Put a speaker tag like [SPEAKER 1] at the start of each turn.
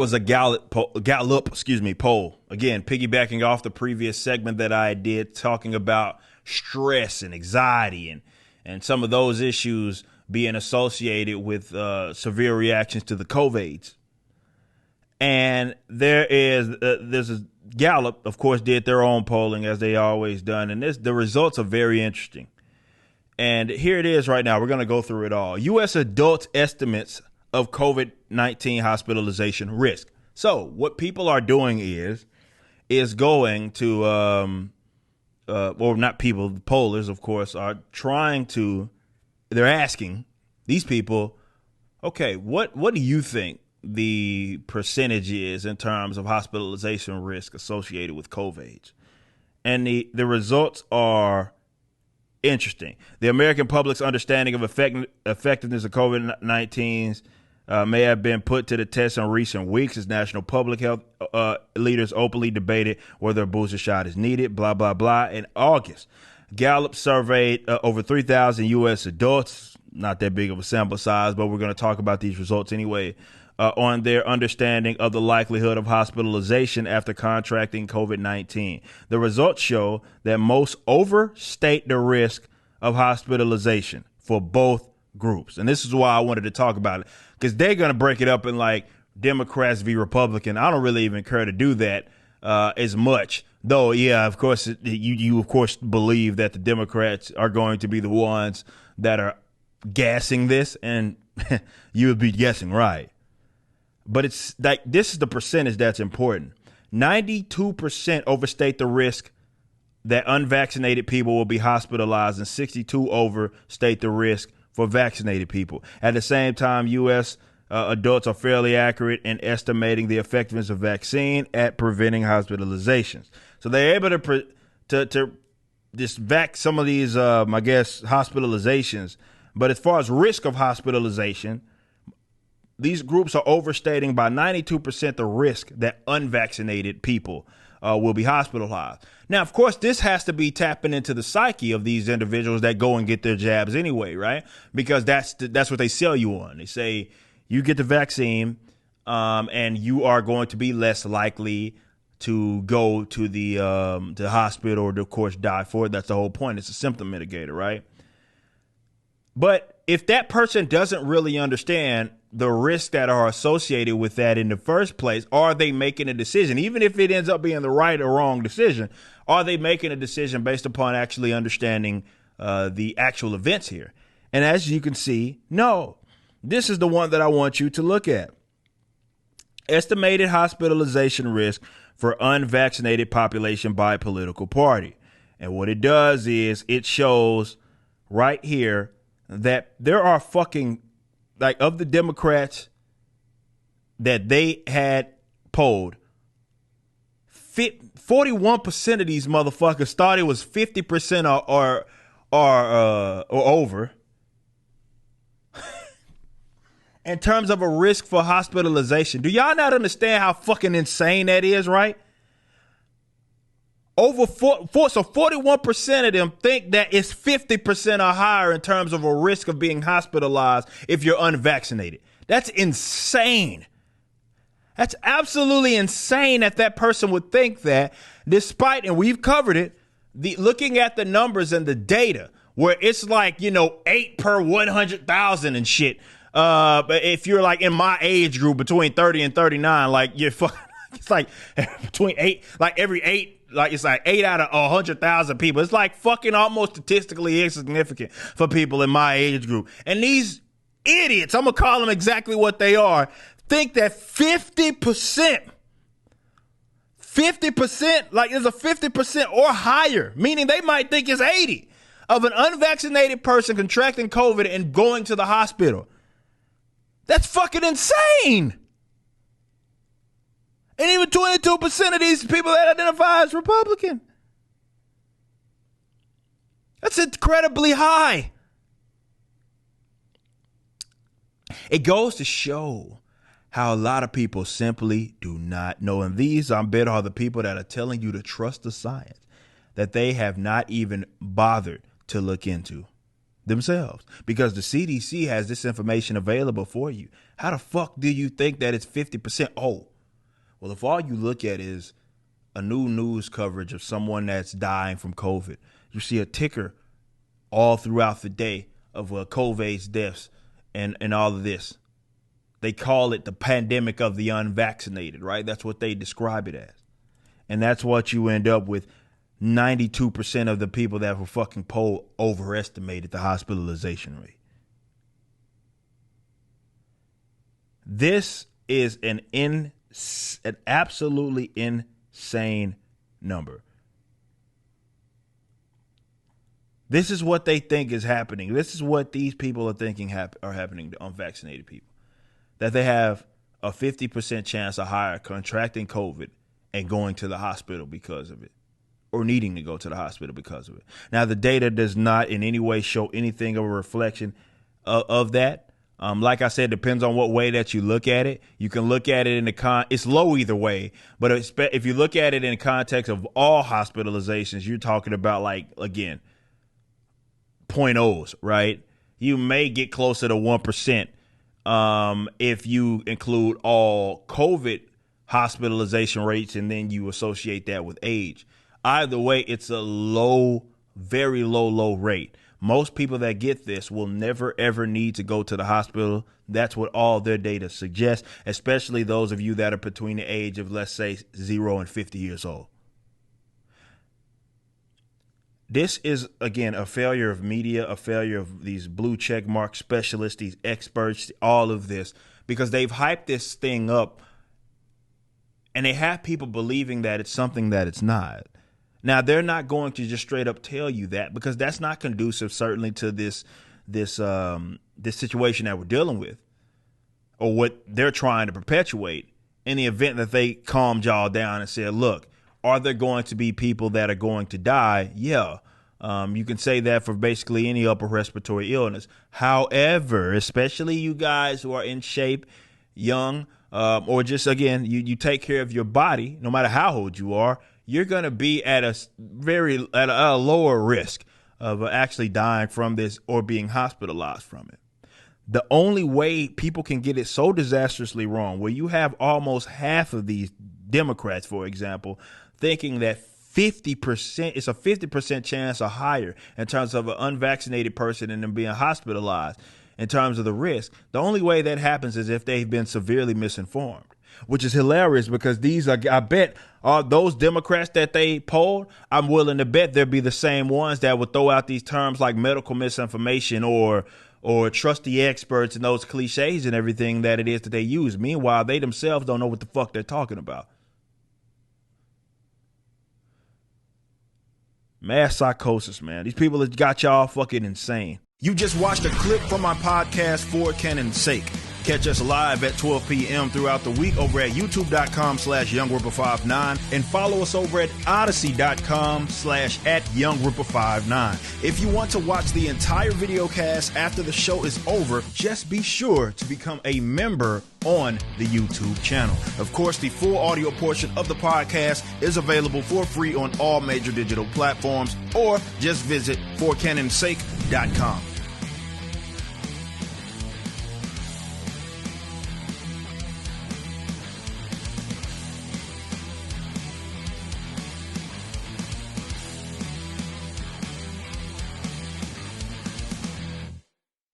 [SPEAKER 1] Was a Gallup, poll. Again, piggybacking off the previous segment that I did, talking about stress and anxiety and some of those issues being associated with severe reactions to the COVIDs. And there's a Gallup, of course, did their own polling as they always done, and the results are very interesting. And here it is right now. We're going to go through it all. U.S. adults estimates of COVID-19 hospitalization risk. So what people are doing is going to, or not people, the pollers, of course, are they're asking these people, okay, what do you think the percentage is in terms of hospitalization risk associated with COVID? And the results are interesting. The American public's understanding of effectiveness of COVID-19 may have been put to the test in recent weeks as national public health leaders openly debated whether a booster shot is needed, blah, blah, blah. In August, Gallup surveyed over 3,000 U.S. adults, not that big of a sample size, but we're going to talk about these results anyway, on their understanding of the likelihood of hospitalization after contracting COVID-19. The results show that most overstate the risk of hospitalization for both groups. And this is why I wanted to talk about it, because they're going to break it up in like Democrats v. Republican. I don't really even care to do that as much, though. Yeah, of course, you of course believe that the Democrats are going to be the ones that are gassing this, and you would be guessing right. But it's like, this is the percentage that's important. 92% overstate the risk that unvaccinated people will be hospitalized, and 62 overstate the risk for vaccinated people. At the same time, U.S. Adults are fairly accurate in estimating the effectiveness of vaccine at preventing hospitalizations. So they're able to just vac some of these, I guess, hospitalizations. But as far as risk of hospitalization, these groups are overstating by 92% the risk that unvaccinated people will be hospitalized. Now, of course, this has to be tapping into the psyche of these individuals that go and get their jabs anyway, right? Because that's what they sell you on. They say you get the vaccine and you are going to be less likely to go to the hospital or, of course, die for it. That's the whole point. It's a symptom mitigator, right? But if that person doesn't really understand the risks that are associated with that in the first place, are they making a decision? Even if it ends up being the right or wrong decision, are they making a decision based upon actually understanding the actual events here? And as you can see, no. This is the one that I want you to look at. Estimated hospitalization risk for unvaccinated population by political party. And what it does is it shows right here that there are fucking, like, of the Democrats that they had polled, 41% of these motherfuckers thought it was 50% or over. In terms of a risk for hospitalization. Do y'all not understand how fucking insane that is, right? So 41% of them think that it's 50% or higher in terms of a risk of being hospitalized if you're unvaccinated. That's insane. That's absolutely insane that person would think that, despite, and we've covered it, looking at the numbers and the data, where it's like, 8 per 100,000 and shit. But if you're like in my age group between 30 and 39, like you're fucking, it's like between 8, like every 8, like it's like 8 out of 100,000 people. It's like fucking almost statistically insignificant for people in my age group. And these idiots, I'm going to call them exactly what they are, think that 50%, like there's a 50% or higher, meaning they might think it's 80 of an unvaccinated person contracting COVID and going to the hospital. That's fucking insane. And even 22% of these people that identify as Republican. That's incredibly high. It goes to show how a lot of people simply do not know. And these, I bet, are the people that are telling you to trust the science that they have not even bothered to look into themselves, because the CDC has this information available for you. How the fuck do you think that it's 50%? Oh, Well, if all you look at is a new news coverage of someone that's dying from COVID, you see a ticker all throughout the day of COVID's deaths and all of this. They call it the pandemic of the unvaccinated, right? That's what they describe it as. And that's what you end up with. 92% of the people that were fucking polled overestimated the hospitalization rate. This is an absolutely insane number. This is what they think is happening. This is what these people are thinking are happening to unvaccinated people. That they have a 50% chance of higher contracting COVID and going to the hospital because of it, or needing to go to the hospital because of it. Now, the data does not in any way show anything of a reflection of that. Like I said, depends on what way that you look at it. You can look at it in it's low either way, but if you look at it in the context of all hospitalizations, you're talking about, like, again, 0.0s, right? You may get closer to 1%. If you include all COVID hospitalization rates and then you associate that with age. Either way, it's a low, very low rate. Most people that get this will never, ever need to go to the hospital. That's what all their data suggests, especially those of you that are between the age of, let's say, 0 and 50 years old. This is, again, a failure of media, a failure of these blue check mark specialists, these experts, all of this, because they've hyped this thing up and they have people believing that it's something that it's not. Now, they're not going to just straight up tell you that, because that's not conducive, certainly, to this situation that we're dealing with, or what they're trying to perpetuate, in the event that they calmed y'all down and said, look, are there going to be people that are going to die? Yeah. You can say that for basically any upper respiratory illness. However, especially you guys who are in shape, young, or just, again, you take care of your body, no matter how old you are, you're going to be at a lower risk of actually dying from this or being hospitalized from it. The only way people can get it so disastrously wrong, where you have almost half of these Democrats, for example, thinking that 50%, it's a 50% chance or higher in terms of an unvaccinated person and them being hospitalized in terms of the risk. The only way that happens is if they've been severely misinformed, which is hilarious, because these are, I bet, are those Democrats that they polled, I'm willing to bet they'll be the same ones that would throw out these terms like medical misinformation or trust the experts and those cliches and everything that it is that they use. Meanwhile, they themselves don't know what the fuck they're talking about. Mass psychosis, man. These people have got y'all fucking insane. You just watched a clip from my podcast, For Canon's Sake. Catch us live at 12 p.m. throughout the week over at youtube.com/YoungRipper59 and follow us over at odyssey.com/@YoungRipper59. If you want to watch the entire video cast after the show is over, just be sure to become a member on the YouTube channel. Of course, the full audio portion of the podcast is available for free on all major digital platforms, or just visit forcanonsake.com.